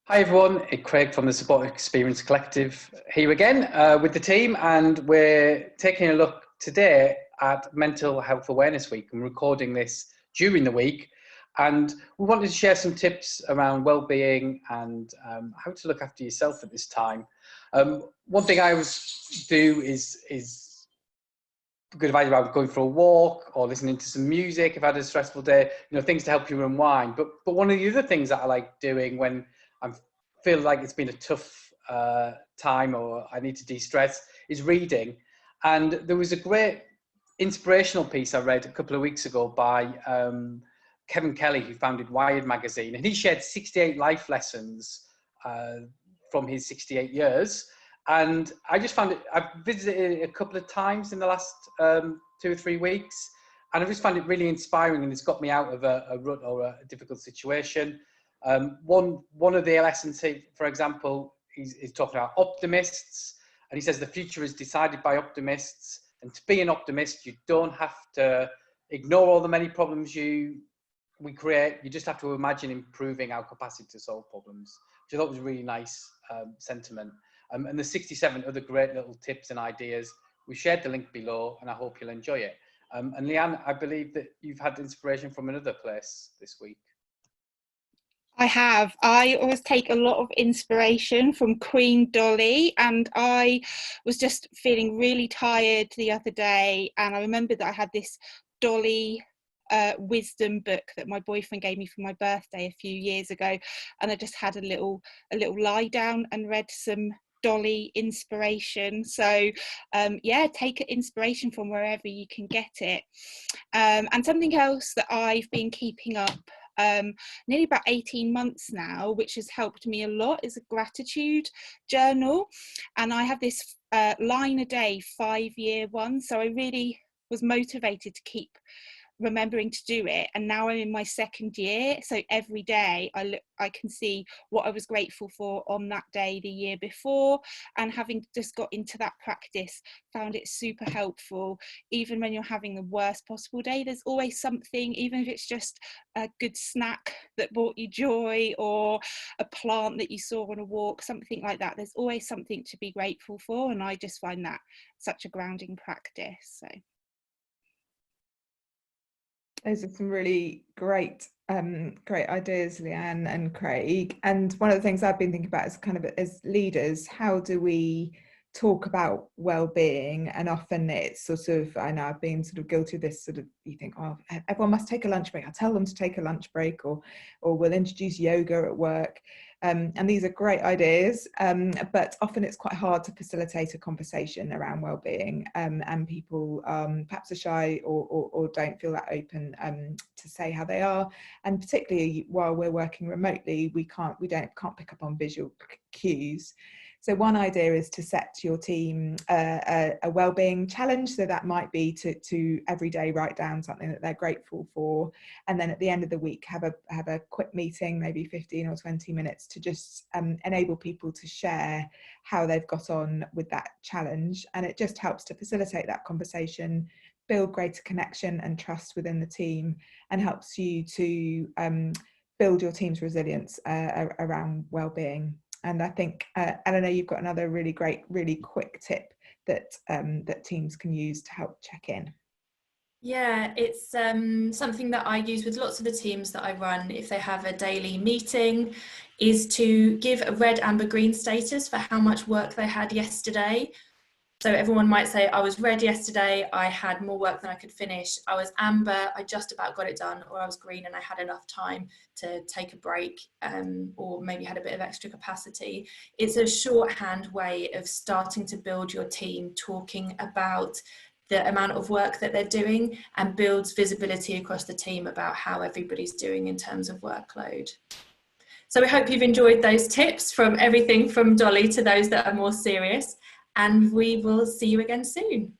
Hi everyone, it's Craig from the Support Experience Collective here again with the team, and we're taking a look today at Mental Health Awareness Week. I'm recording this during the week, and we wanted to share some tips around well-being and how to look after yourself at this time. One thing I always do is good advice about going for a walk or listening to some music if I had a stressful day, things to help you unwind. But one of the other things that I like doing when I feel like it's been a tough time or I need to de-stress is reading. And there was a great inspirational piece I read a couple of weeks ago by Kevin Kelly, who founded Wired magazine, and he shared 68 life lessons from his 68 years. And I just found it, I've visited it a couple of times in the last 2 or 3 weeks, and I just found it really inspiring, and it's got me out of a rut or a difficult situation. One of the lessons, for example, he's talking about optimists, and he says the future is decided by optimists, and to be an optimist, you don't have to ignore all the many problems we create. You just have to imagine improving our capacity to solve problems, which I thought was a really nice sentiment. And the 67 other great little tips and ideas, we shared the link below, and I hope you'll enjoy it. And Leanne, I believe that you've had inspiration from another place this week. I have. I always take a lot of inspiration from Queen Dolly, and I was just feeling really tired the other day, and I remembered that I had this Dolly wisdom book that my boyfriend gave me for my birthday a few years ago, and I just had a little lie down and read some Dolly inspiration. So yeah, take inspiration from wherever you can get it. And something else that I've been keeping up nearly about 18 months now, which has helped me a lot, is a gratitude journal. And I have this line a day 5-year one, so I really was motivated to keep remembering to do it, and now I'm in my 2nd year, so every day I can see what I was grateful for on that day the year before, and having just got into that practice, found it super helpful. Even when you're having the worst possible day, there's always something, even if it's just a good snack that brought you joy, or a plant that you saw on a walk, something like that. There's always something to be grateful for, and I just find that such a grounding practice. So those are some really great ideas, Leanne and Craig. And one of the things I've been thinking about is kind of, as leaders, how do we talk about well-being? And often it's sort of, I know I've been sort of guilty of this sort of, you think, oh, everyone must take a lunch break. I'll tell them to take a lunch break, or we'll introduce yoga at work. And these are great ideas, but often it's quite hard to facilitate a conversation around well-being, and people perhaps are shy or don't feel that open to say how they are. And particularly while we're working remotely, we can't pick up on visual cues. So one idea is to set your team a well-being challenge. So that might be to every day write down something that they're grateful for, and then at the end of the week have a quick meeting, maybe 15 or 20 minutes, to just enable people to share how they've got on with that challenge. And it just helps to facilitate that conversation, build greater connection and trust within the team, and helps you to build your team's resilience around well-being. And I think, Eleanor, you've got another really great, really quick tip that teams can use to help check in. Yeah, it's something that I use with lots of the teams that I run if they have a daily meeting, is to give a red, amber, green status for how much work they had yesterday. So everyone might say, I was red yesterday, I had more work than I could finish. I was amber, I just about got it done. Or I was green and I had enough time to take a break, or maybe had a bit of extra capacity. It's a shorthand way of starting to build your team, talking about the amount of work that they're doing, and builds visibility across the team about how everybody's doing in terms of workload. So we hope you've enjoyed those tips, from everything from Dolly to those that are more serious. And we will see you again soon.